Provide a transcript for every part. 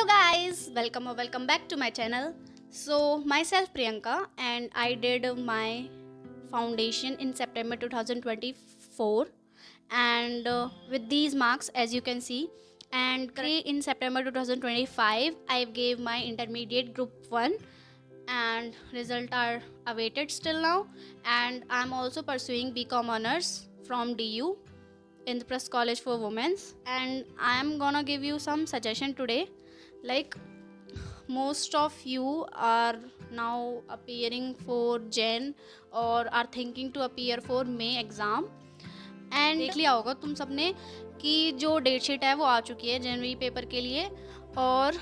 guys, welcome or welcome back to my channel. So myself Priyanka and I did my foundation in September 2024 and with these marks as you can see, and currently in September 2025 I gave my intermediate group 1 and result are awaited still now, and I'm also pursuing BCom honors from DU in the Press College for Women's, and I'm gonna give you some suggestion today. Like, most of you are now appearing for Jan or are thinking to appear for May exam, and देख लिया होगा तुम सबने कि जो date sheet है वो आ चुकी है जनवरी पेपर के लिए। और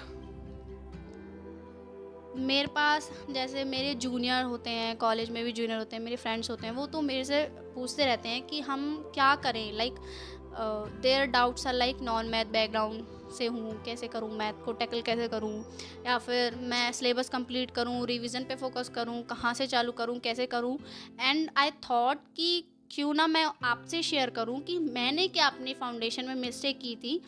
मेरे पास जैसे मेरे जूनियर होते हैं, कॉलेज में भी जूनियर होते हैं, मेरे फ्रेंड्स होते हैं, वो तो मेरे से पूछते रहते हैं कि हम क्या करें। Like their doubts are like non math background से हूँ, कैसे करूँ, मैथ को टैकल कैसे करूँ, या फिर मैं सिलेबस कंप्लीट करूँ, रिवीजन पे फोकस करूँ, कहाँ से चालू करूँ, कैसे करूँ। एंड आई थॉट कि क्यों ना मैं आपसे शेयर करूँ कि मैंने क्या अपनी फाउंडेशन में मिस्टेक की थी,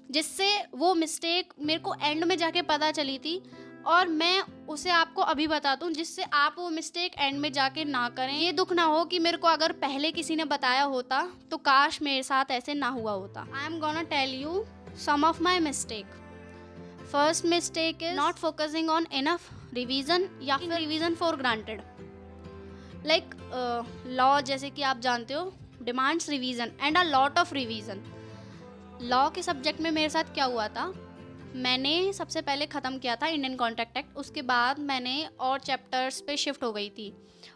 जिससे वो मिस्टेक मेरे को एंड में जाके पता चली थी और मैं उसे आपको अभी बता दूं, जिससे आप वो मिस्टेक एंड में जाके ना करें। ये दुख ना हो कि मेरे को अगर पहले किसी ने बताया होता तो काश मेरे साथ ऐसे ना हुआ होता। I am gonna tell you some of my mistake. First mistake is not focusing on enough revision या फिर revision for granted. Like law जैसे कि आप जानते हो demands revision and a lot of revision. Law के सब्जेक्ट में मेरे साथ क्या हुआ था, मैंने सबसे पहले ख़त्म किया था इंडियन कॉन्ट्रैक्ट एक्ट, उसके बाद मैंने और चैप्टर्स पे शिफ्ट हो गई थी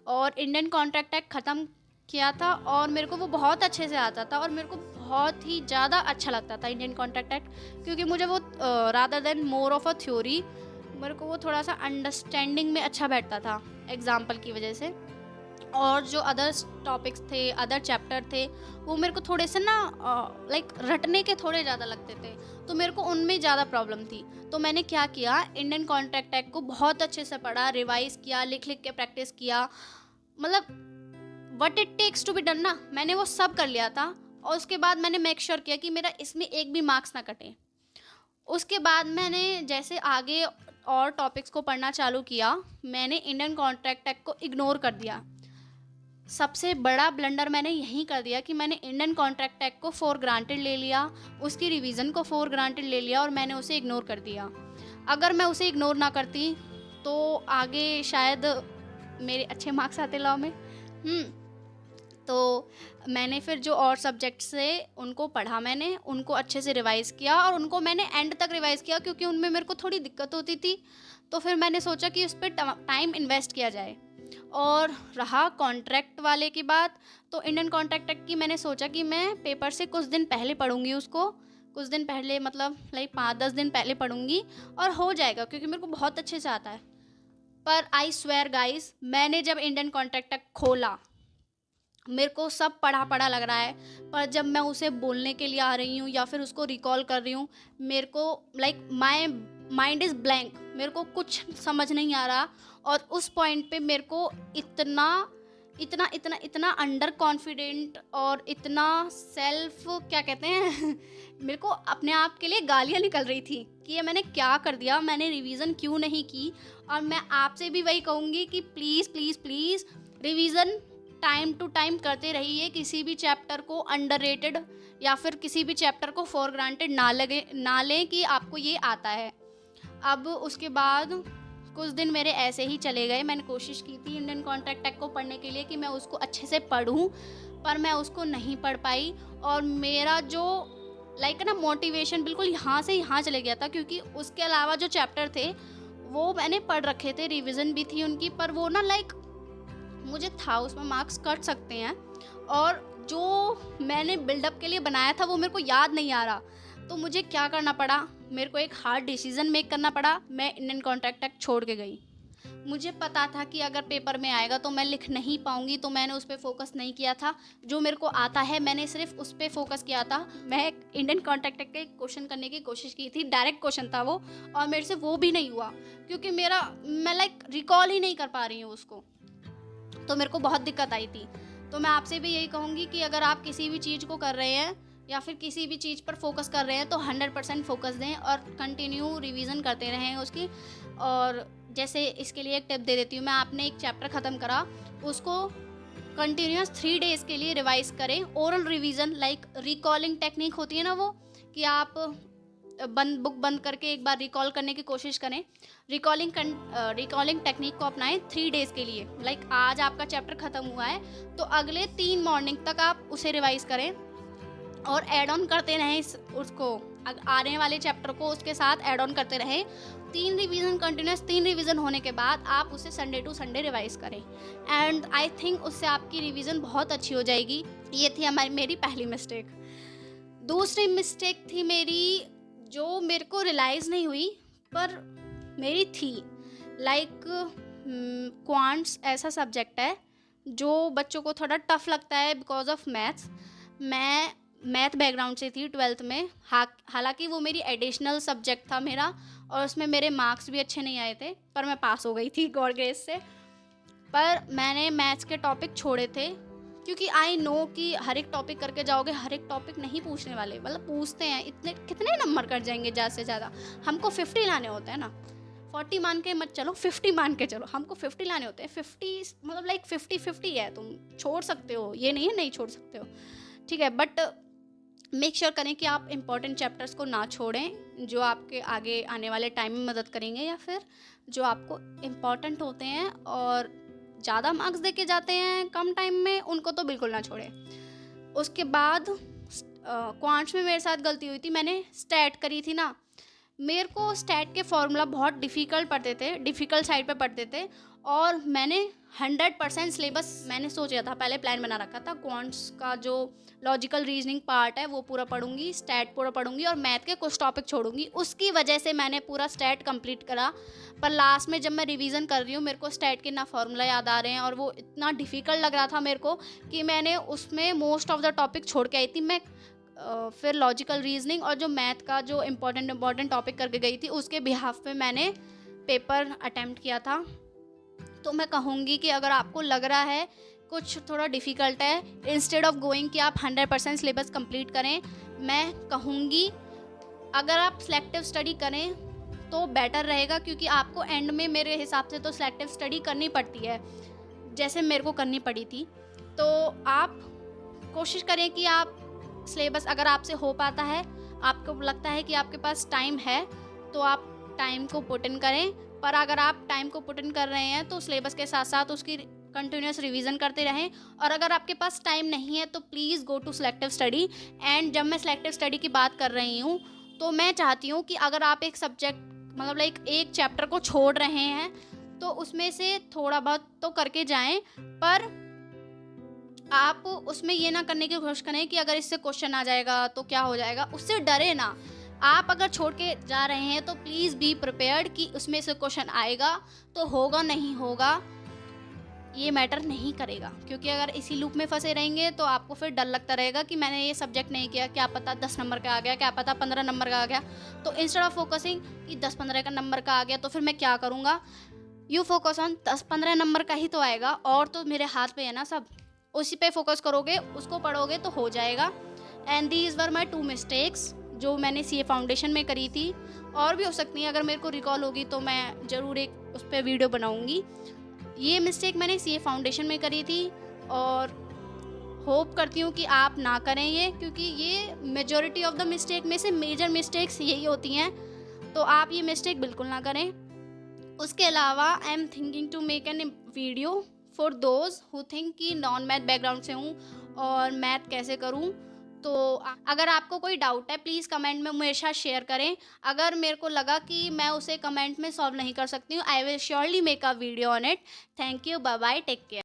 और इंडियन कॉन्ट्रैक्ट एक्ट ख़त्म किया था और मेरे को वो बहुत अच्छे से आता था और मेरे को बहुत ही ज़्यादा अच्छा लगता था इंडियन कॉन्ट्रैक्ट एक्ट, क्योंकि मुझे वो rather than more of a theory, मेरे को वो थोड़ा सा अंडरस्टैंडिंग में अच्छा बैठता था एग्जाम्पल की वजह से। और जो अदर टॉपिक्स थे, अदर चैप्टर थे, वो मेरे को थोड़े से ना लाइक रटने के थोड़े ज़्यादा लगते थे, तो मेरे को उनमें ज़्यादा प्रॉब्लम थी। तो मैंने क्या किया, इंडियन कॉन्ट्रैक्ट एक्ट को बहुत अच्छे से पढ़ा, रिवाइज किया, लिख लिख के प्रैक्टिस किया, मतलब what it takes to be done ना, मैंने वो सब कर लिया था। और उसके बाद मैंने मेक श्योर किया कि मेरा इसमें एक भी मार्क्स ना कटे। उसके बाद मैंने जैसे आगे और टॉपिक्स को पढ़ना चालू किया, मैंने इंडियन कॉन्ट्रैक्ट एक्ट को इग्नोर कर दिया। सबसे बड़ा ब्लंडर मैंने यही कर दिया कि मैंने इंडियन कॉन्ट्रैक्ट एक्ट को फॉर ग्रांटेड ले लिया, उसकी रिवीजन को फॉर ग्रांटेड ले लिया और मैंने उसे इग्नोर कर दिया। अगर मैं उसे इग्नोर ना करती तो आगे शायद मेरे अच्छे मार्क्स आते लॉ में। तो मैंने फिर जो और सब्जेक्ट्स थे उनको पढ़ा, मैंने उनको अच्छे से रिवाइज़ किया और उनको मैंने एंड तक रिवाइज़ किया, क्योंकि उनमें मेरे को थोड़ी दिक्कत होती थी। तो फिर मैंने सोचा कि उस पर टाइम इन्वेस्ट किया जाए। और रहा कॉन्ट्रैक्ट वाले की बात, तो इंडियन कॉन्ट्रैक्ट एक्ट की मैंने सोचा कि मैं पेपर से कुछ दिन पहले पढ़ूंगी उसको, कुछ दिन पहले मतलब लाइक 5-10 दिन पहले पढ़ूंगी और हो जाएगा, क्योंकि मेरे को बहुत अच्छे से आता है। पर आई स्वेयर गाइस, मैंने जब इंडियन कॉन्ट्रैक्ट एक्ट खोला, मेरे को सब पढ़ा पढ़ा लग रहा है, पर जब मैं उसे बोलने के लिए आ रही हूँ या फिर उसको रिकॉल कर रही हूँ, मेरे को like my mind is blank, मेरे को कुछ समझ नहीं आ रहा। और उस पॉइंट पे मेरे को इतना इतना इतना इतना अंडर कॉन्फिडेंट और इतना सेल्फ क्या कहते हैं मेरे को अपने आप के लिए गालियाँ निकल रही थी कि ये मैंने क्या कर दिया, मैंने रिवीजन क्यों नहीं की। और मैं आपसे भी वही कहूँगी कि please please please revision time to time करते रहिए। किसी भी चैप्टर को अंडररेटेड या फिर किसी भी चैप्टर को फॉर ग्रांटेड ना लें कि आपको ये आता है। अब उसके बाद कुछ दिन मेरे ऐसे ही चले गए, मैंने कोशिश की थी इंडियन कॉन्ट्रैक्ट एक्ट को पढ़ने के लिए कि मैं उसको अच्छे से पढूं, पर मैं उसको नहीं पढ़ पाई और मेरा जो लाइक ना मोटिवेशन बिल्कुल यहाँ से यहाँ चले गया था, क्योंकि उसके अलावा जो चैप्टर थे वो मैंने पढ़ रखे थे, रिविज़न भी थी उनकी, पर वो ना लाइक मुझे था उसमें मार्क्स कट सकते हैं और जो मैंने बिल्डअप के लिए बनाया था वो मेरे को याद नहीं आ रहा। तो मुझे क्या करना पड़ा, मेरे को एक हार्ड डिसीजन मेक करना पड़ा, मैं इंडियन कॉन्ट्रैक्ट एक्ट छोड़ के गई। मुझे पता था कि अगर पेपर में आएगा तो मैं लिख नहीं पाऊंगी, तो मैंने उस पर फोकस नहीं किया था। जो मेरे को आता है मैंने सिर्फ उस पर फोकस किया था। मैं इंडियन कॉन्ट्रैक्ट एक्ट के क्वेश्चन करने की कोशिश की थी, डायरेक्ट क्वेश्चन था वो, और मेरे से वो भी नहीं हुआ, क्योंकि मैं लाइक रिकॉल ही नहीं कर पा रही हूँ उसको, तो मेरे को बहुत दिक्कत आई थी। तो मैं आपसे भी यही कहूँगी कि अगर आप किसी भी चीज़ को कर रहे हैं या फिर किसी भी चीज़ पर फोकस कर रहे हैं तो 100% फोकस दें और कंटिन्यू रिवीजन करते रहें उसकी। और जैसे इसके लिए एक टिप दे देती हूँ मैं, आपने एक चैप्टर ख़त्म करा, उसको कंटिन्यूअस 3 डेज़ के लिए रिवाइज करें। Oral revision like recalling technique होती है ना वो, कि आप बुक बंद करके एक बार रिकॉल करने की कोशिश करें। रिकॉलिंग टेक्निक को अपनाएं 3 डेज़ के लिए। लाइक आज आपका चैप्टर ख़त्म हुआ है तो अगले 3 मॉर्निंग तक आप उसे रिवाइज करें और ऐड ऑन करते रहें उसको, आने वाले चैप्टर को उसके साथ ऐड ऑन करते रहें। 3 रिवीजन होने के बाद आप उसे संडे टू संडे रिवाइज करें, एंड आई थिंक उससे आपकी रिवीजन बहुत अच्छी हो जाएगी। ये थी मेरी पहली मिस्टेक। दूसरी मिस्टेक थी मेरी, जो मेरे को रियलाइज़ नहीं हुई पर मेरी थी। लाइक क्वांट्स ऐसा सब्जेक्ट है जो बच्चों को थोड़ा टफ लगता है बिकॉज ऑफ मैथ्स। मैं मैथ बैकग्राउंड से थी 12th में, हालांकि वो मेरी एडिशनल सब्जेक्ट था मेरा और उसमें मेरे मार्क्स भी अच्छे नहीं आए थे, पर मैं पास हो गई थी गॉड ग्रेस से। पर मैंने मैथ्स के टॉपिक छोड़े थे क्योंकि आई नो कि हर एक टॉपिक करके जाओगे, हर एक टॉपिक नहीं पूछने वाले, मतलब पूछते हैं इतने कितने नंबर कर जाएंगे ज़्यादा से ज़्यादा। हमको 50 लाने होते हैं ना, 40 मान के मत चलो, 50 मान के चलो, हमको 50 लाने होते हैं। 50 मतलब लाइक 50-50 है, तुम छोड़ सकते हो, ये नहीं है नहीं छोड़ सकते हो, ठीक है, बट मेक श्योर करें कि आप इंपॉर्टेंट चैप्टर्स को ना छोड़ें जो आपके आगे आने वाले टाइम में मदद करेंगे, या फिर जो आपको इम्पॉर्टेंट होते हैं और ज़्यादा मार्क्स दे के जाते हैं कम टाइम में, उनको तो बिल्कुल ना छोड़ें। उसके बाद क्वांट्स में मेरे साथ गलती हुई थी, मैंने स्टैट करी थी ना, मेरे को स्टैट के फॉर्मूला बहुत डिफ़िकल्ट पढ़ते थे, डिफ़िकल्ट साइड पे पढ़ते थे, और मैंने 100% सिलेबस मैंने सोचा था, पहले प्लान बना रखा था क्वांट्स का जो लॉजिकल रीजनिंग पार्ट है वो पूरा पढ़ूंगी, स्टैट पूरा पढ़ूंगी और मैथ के कुछ टॉपिक छोड़ूंगी। उसकी वजह से मैंने पूरा स्टैट कंप्लीट करा, पर लास्ट में जब मैं रिवीजन कर रही हूँ मेरे को स्टैट के ना फॉर्मूला याद आ रहे हैं और वो इतना डिफ़िकल्ट लग रहा था मेरे को कि मैंने उसमें मोस्ट ऑफ द टॉपिक छोड़ के आई थी। मैं फिर लॉजिकल रीजनिंग और जो मैथ का जो इम्पोर्टेंट टॉपिक करके गई थी उसके बिहाफ पे मैंने पेपर अटेम्प्ट किया था। तो मैं कहूँगी कि अगर आपको लग रहा है कुछ थोड़ा डिफ़िकल्ट है, इंस्टेड ऑफ गोइंग कि आप 100% सिलेबस कंप्लीट करें, मैं कहूँगी अगर आप सिलेक्टिव स्टडी करें तो बेटर रहेगा, क्योंकि आपको एंड में मेरे हिसाब से तो सिलेक्टिव स्टडी करनी पड़ती है, जैसे मेरे को करनी पड़ी थी। तो आप कोशिश करें कि आप सिलेबस, अगर आपसे हो पाता है, आपको लगता है कि आपके पास टाइम है, तो आप टाइम को पुट इन करें। पर अगर आप टाइम को पुट इन कर रहे हैं तो सिलेबस के साथ साथ उसकी कंटिन्यूस रिवीजन करते रहें। और अगर आपके पास टाइम नहीं है तो please go to selective study. And जब मैं सिलेक्टिव स्टडी की बात कर रही हूँ तो मैं चाहती हूँ कि अगर आप एक सब्जेक्ट मतलब लाइक एक चैप्टर को छोड़ रहे हैं तो उसमें से थोड़ा बहुत तो करके जाएं, पर आप उसमें ये ना करने की कोशिश करें कि अगर इससे क्वेश्चन आ जाएगा तो क्या हो जाएगा, उससे डरे ना। आप अगर छोड़ के जा रहे हैं तो प्लीज़ बी प्रिपेयर्ड कि उसमें से क्वेश्चन आएगा तो होगा नहीं होगा ये मैटर नहीं करेगा, क्योंकि अगर इसी लूप में फंसे रहेंगे तो आपको फिर डर लगता रहेगा कि मैंने ये सब्जेक्ट नहीं किया, क्या पता 10 नंबर का आ गया, क्या पता 15 नंबर का आ गया। तो इंस्टेड ऑफ फोकसिंग कि 10-15 का नंबर का आ गया तो फिर मैं क्या करूँगा, यू फोकस ऑन 10-15 नंबर का ही तो आएगा और तो मेरे हाथ पे है ना सब, उसी पे फोकस करोगे, उसको पढ़ोगे तो हो जाएगा। And these were my 2 mistakes जो मैंने सीए फाउंडेशन में करी थी, और भी हो सकती हैं, अगर मेरे को रिकॉल होगी तो मैं ज़रूर एक उस पर वीडियो बनाऊँगी। ये मिस्टेक मैंने सीए फाउंडेशन में करी थी और होप करती हूँ कि आप ना करें ये, क्योंकि ये मेजॉरिटी ऑफ द मिस्टेक में से मेजर मिस्टेक्स यही होती हैं, तो आप ये मिस्टेक बिल्कुल ना करें। उसके अलावा I am thinking to make an video for those who think कि नॉन मैथ बैकग्राउंड से हूँ और मैथ कैसे करूँ। तो अगर आपको कोई डाउट है प्लीज़ कमेंट में मेरे साथ शेयर करें। अगर मेरे को लगा कि मैं उसे कमेंट में सॉल्व नहीं कर सकती हूँ, I will surely make a video on it. Thank you, bye bye, take care.